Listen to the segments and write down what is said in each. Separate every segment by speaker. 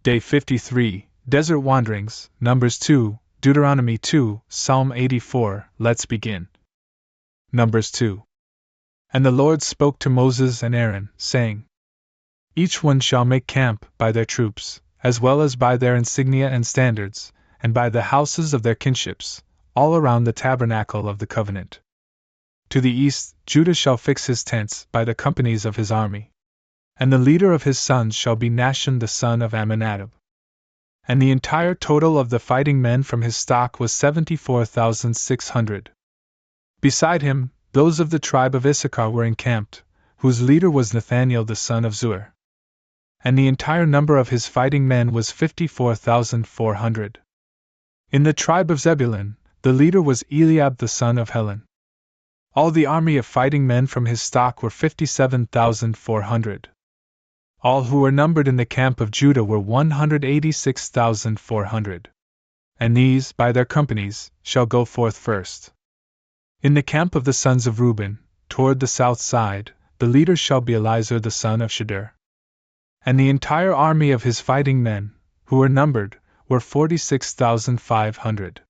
Speaker 1: Day 53, Desert Wanderings, Numbers 2, Deuteronomy 2, Psalm 84. Let's begin. Numbers 2. And the Lord spoke to Moses and Aaron, saying, Each one shall make camp by their troops, as well as by their insignia and standards, and by the houses of their kinships, all around the tabernacle of the covenant. To the east, Judah shall fix his tents by the companies of his army. And the leader of his sons shall be Nahshon the son of Amminadab. And the entire total of the fighting men from his stock was 74,600. Beside him, those of the tribe of Issachar were encamped, whose leader was Nathaniel the son of Zuar. And the entire number of his fighting men was 54,400. In the tribe of Zebulun, the leader was Eliab the son of Helon. All the army of fighting men from his stock were 57,400. All who were numbered in the camp of Judah were 186,400. And these, by their companies, shall go forth first. In the camp of the sons of Reuben, toward the south side, the leader shall be Elizur the son of Shedeur. And the entire army of his fighting men, who were numbered, were 46,500.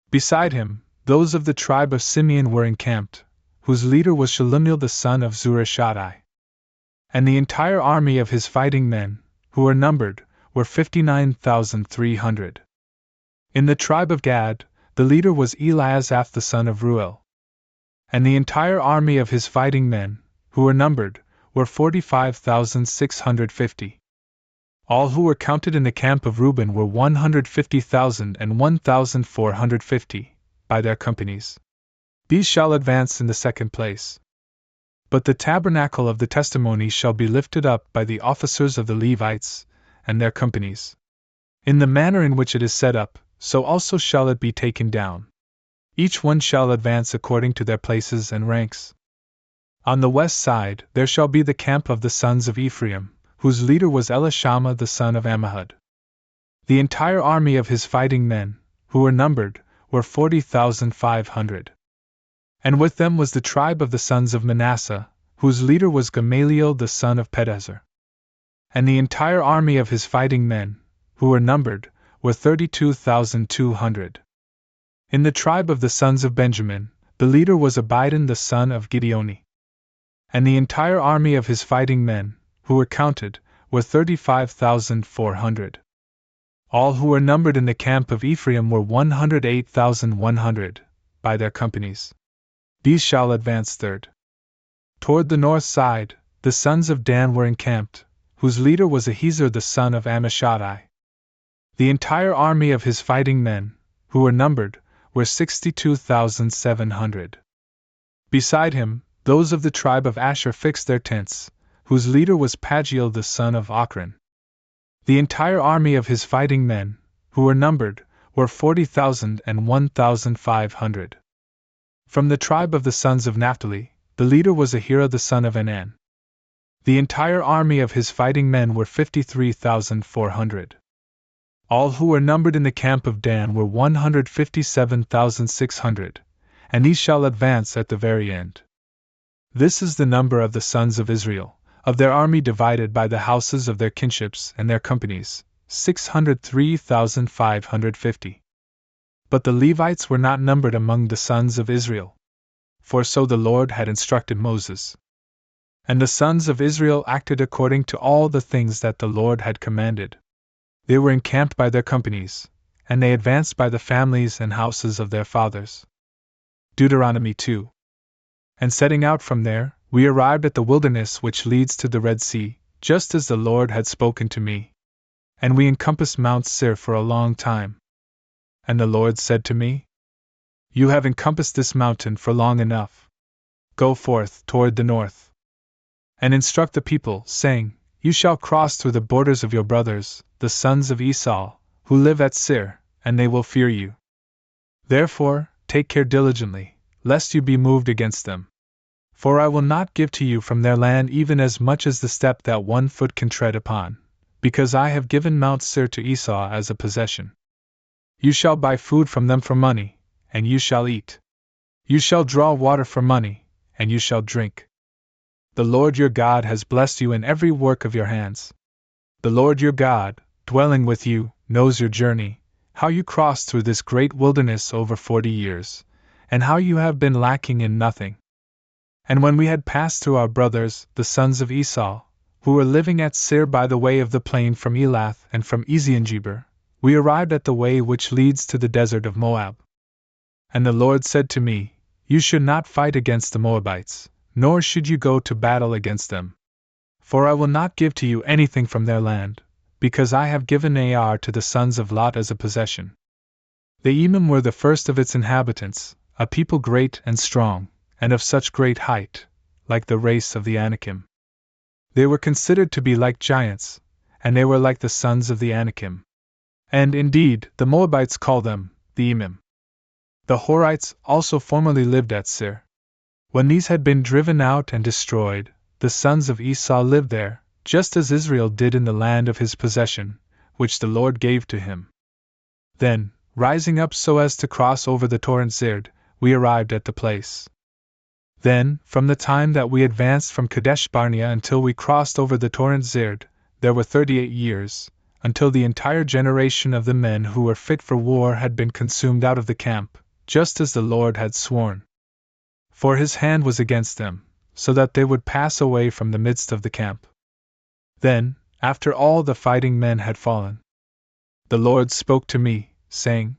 Speaker 1: Beside him, those of the tribe of Simeon were encamped, whose leader was Shelumiel the son of Zurishaddai. And the entire army of his fighting men, who were numbered, were 59,300. In the tribe of Gad, the leader was Eliasaph the son of Ruel. And the entire army of his fighting men, who were numbered, were 45,650. All who were counted in the camp of Reuben were 150,000 and 1,450, by their companies. These shall advance in the second place. But the tabernacle of the testimony shall be lifted up by the officers of the Levites, and their companies. In the manner in which it is set up, so also shall it be taken down. Each one shall advance according to their places and ranks. On the west side there shall be the camp of the sons of Ephraim, whose leader was Elishama the son of Ammihud. The entire army of his fighting men, who were numbered, were 40,500. And with them was the tribe of the sons of Manasseh, whose leader was Gamaliel the son of Pedahzur. And the entire army of his fighting men, who were numbered, were 32,200. In the tribe of the sons of Benjamin, the leader was Abidan the son of Gideoni. And the entire army of his fighting men, who were counted, were 35,400. All who were numbered in the camp of Ephraim were 108,100, by their companies. These shall advance third. Toward the north side, the sons of Dan were encamped, whose leader was Ahiezer the son of Ammishaddai. The entire army of his fighting men, who were numbered, were 62,700. Beside him, those of the tribe of Asher fixed their tents, whose leader was Pagiel the son of Ochran. The entire army of his fighting men, who were numbered, were 40,000 and 1,500. From the tribe of the sons of Naphtali, the leader was Ahira the son of Anan. The entire army of his fighting men were 53,400. All who were numbered in the camp of Dan were 157,600, and these shall advance at the very end. This is the number of the sons of Israel, of their army divided by the houses of their kinships and their companies, 603,550. But the Levites were not numbered among the sons of Israel, for so the Lord had instructed Moses. And the sons of Israel acted according to all the things that the Lord had commanded. They were encamped by their companies, and they advanced by the families and houses of their fathers. Deuteronomy 2. And setting out from there, we arrived at the wilderness which leads to the Red Sea, just as the Lord had spoken to me. And we encompassed Mount Seir for a long time. And the Lord said to me, You have encompassed this mountain for long enough. Go forth toward the north. And instruct the people, saying, You shall cross through the borders of your brothers, the sons of Esau, who live at Seir, and they will fear you. Therefore, take care diligently, lest you be moved against them. For I will not give to you from their land even as much as the step that one foot can tread upon, because I have given Mount Seir to Esau as a possession. You shall buy food from them for money, and you shall eat. You shall draw water for money, and you shall drink. The Lord your God has blessed you in every work of your hands. The Lord your God, dwelling with you, knows your journey, how you crossed through this great wilderness over 40 years, and how you have been lacking in nothing. And when we had passed through our brothers, the sons of Esau, who were living at Seir by the way of the plain from Elath and from Eziongeber, we arrived at the way which leads to the desert of Moab. And the Lord said to me, You should not fight against the Moabites, nor should you go to battle against them. For I will not give to you anything from their land, because I have given Ar to the sons of Lot as a possession. The Emim were the first of its inhabitants, a people great and strong, and of such great height, like the race of the Anakim. They were considered to be like giants, and they were like the sons of the Anakim. And indeed, the Moabites call them the Emim. The Horites also formerly lived at Seir. When these had been driven out and destroyed, the sons of Esau lived there, just as Israel did in the land of his possession, which the Lord gave to him. Then, rising up so as to cross over the torrent Zerd, we arrived at the place. Then, from the time that we advanced from Kadesh Barnea until we crossed over the torrent Zerd, there were 38 years, until the entire generation of the men who were fit for war had been consumed out of the camp, just as the Lord had sworn. For his hand was against them, so that they would pass away from the midst of the camp. Then, after all the fighting men had fallen, the Lord spoke to me, saying,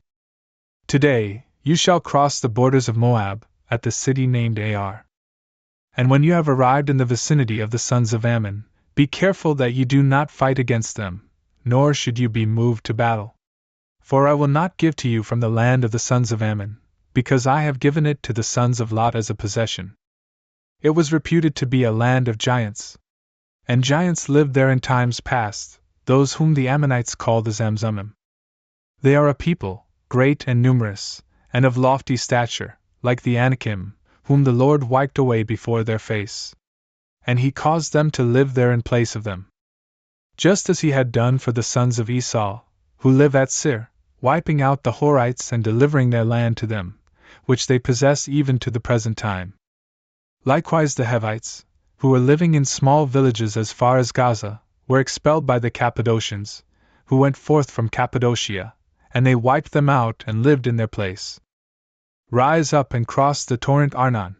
Speaker 1: Today, you shall cross the borders of Moab, at the city named Ar. And when you have arrived in the vicinity of the sons of Ammon, be careful that you do not fight against them, nor should you be moved to battle. For I will not give to you from the land of the sons of Ammon, because I have given it to the sons of Lot as a possession. It was reputed to be a land of giants. And giants lived there in times past, those whom the Ammonites call the Zamzummim. They are a people, great and numerous, and of lofty stature, like the Anakim, whom the Lord wiped away before their face. And he caused them to live there in place of them. Just as he had done for the sons of Esau, who live at Seir, wiping out the Horites and delivering their land to them, which they possess even to the present time. Likewise the Hivites, who were living in small villages as far as Gaza, were expelled by the Cappadocians, who went forth from Cappadocia, and they wiped them out and lived in their place. Rise up and cross the torrent Arnon.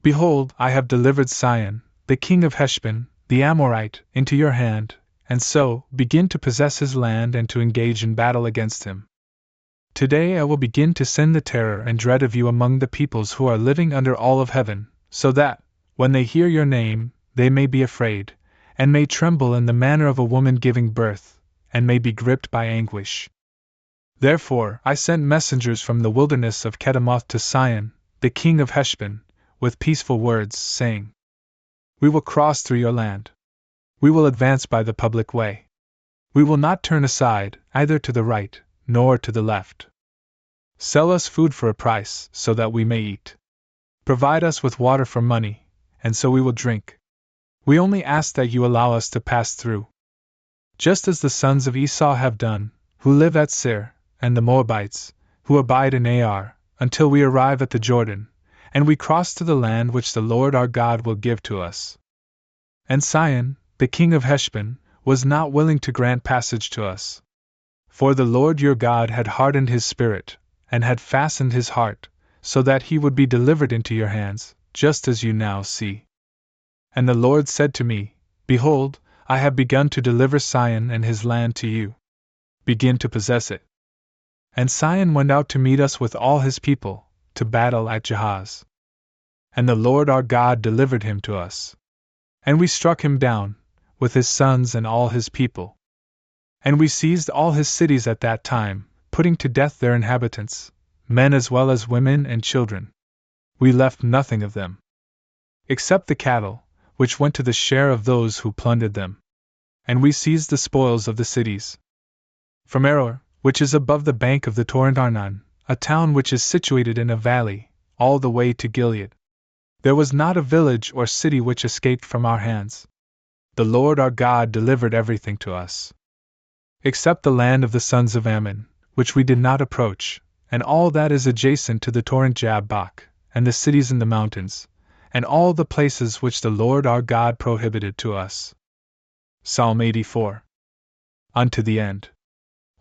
Speaker 1: Behold, I have delivered Sihon, the king of Heshbon, the Amorite, into your hand, and so begin to possess his land and to engage in battle against him. Today I will begin to send the terror and dread of you among the peoples who are living under all of heaven, so that, when they hear your name, they may be afraid, and may tremble in the manner of a woman giving birth, and may be gripped by anguish. Therefore I sent messengers from the wilderness of Kedemoth to Sihon, the king of Heshbon, with peaceful words, saying, We will cross through your land. We will advance by the public way. We will not turn aside, either to the right, nor to the left. Sell us food for a price, so that we may eat. Provide us with water for money, and so we will drink. We only ask that you allow us to pass through. Just as the sons of Esau have done, who live at Seir, and the Moabites, who abide in Ar, until we arrive at the Jordan, and we cross to the land which the Lord our God will give to us. And Sihon, the king of Heshbon, was not willing to grant passage to us. For the Lord your God had hardened his spirit, and had fastened his heart, so that he would be delivered into your hands, just as you now see. And the Lord said to me, Behold, I have begun to deliver Sihon and his land to you. Begin to possess it. And Sihon went out to meet us with all his people, to battle at Jahaz. And the Lord our God delivered him to us. And we struck him down, with his sons and all his people. And we seized all his cities at that time, putting to death their inhabitants, men as well as women and children. We left nothing of them, except the cattle, which went to the share of those who plundered them. And we seized the spoils of the cities. From Aroer, which is above the bank of the torrent Arnon, a town which is situated in a valley, all the way to Gilead, there was not a village or city which escaped from our hands. The Lord our God delivered everything to us, except the land of the sons of Ammon, which we did not approach, and all that is adjacent to the torrent Jabbok, and the cities in the mountains, and all the places which the Lord our God prohibited to us. Psalm 84. unto the end.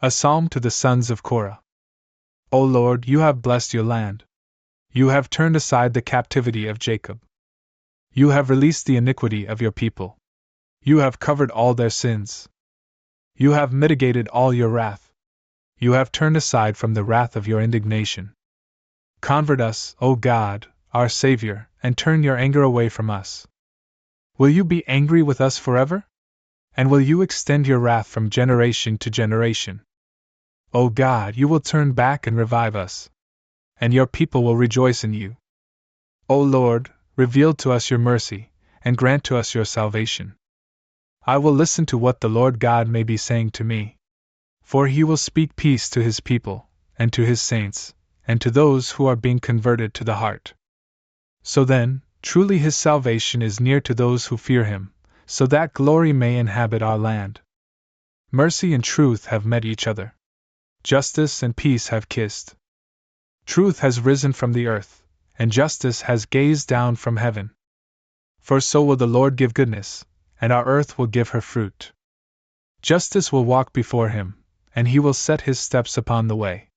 Speaker 1: A psalm to the sons of Korah. O Lord, you have blessed your land. You have turned aside the captivity of Jacob. You have released the iniquity of your people. You have covered all their sins. You have mitigated all your wrath. You have turned aside from the wrath of your indignation. Convert us, O God, our Savior, and turn your anger away from us. Will you be angry with us forever? And will you extend your wrath from generation to generation? O God, you will turn back and revive us, and your people will rejoice in you. O Lord, reveal to us your mercy, and grant to us your salvation. I will listen to what the Lord God may be saying to me. For he will speak peace to his people, and to his saints, and to those who are being converted to the heart. So then, truly his salvation is near to those who fear him, so that glory may inhabit our land. Mercy and truth have met each other. Justice and peace have kissed. Truth has risen from the earth, and justice has gazed down from heaven. For so will the Lord give goodness, and our earth will give her fruit. Justice will walk before him, and he will set his steps upon the way.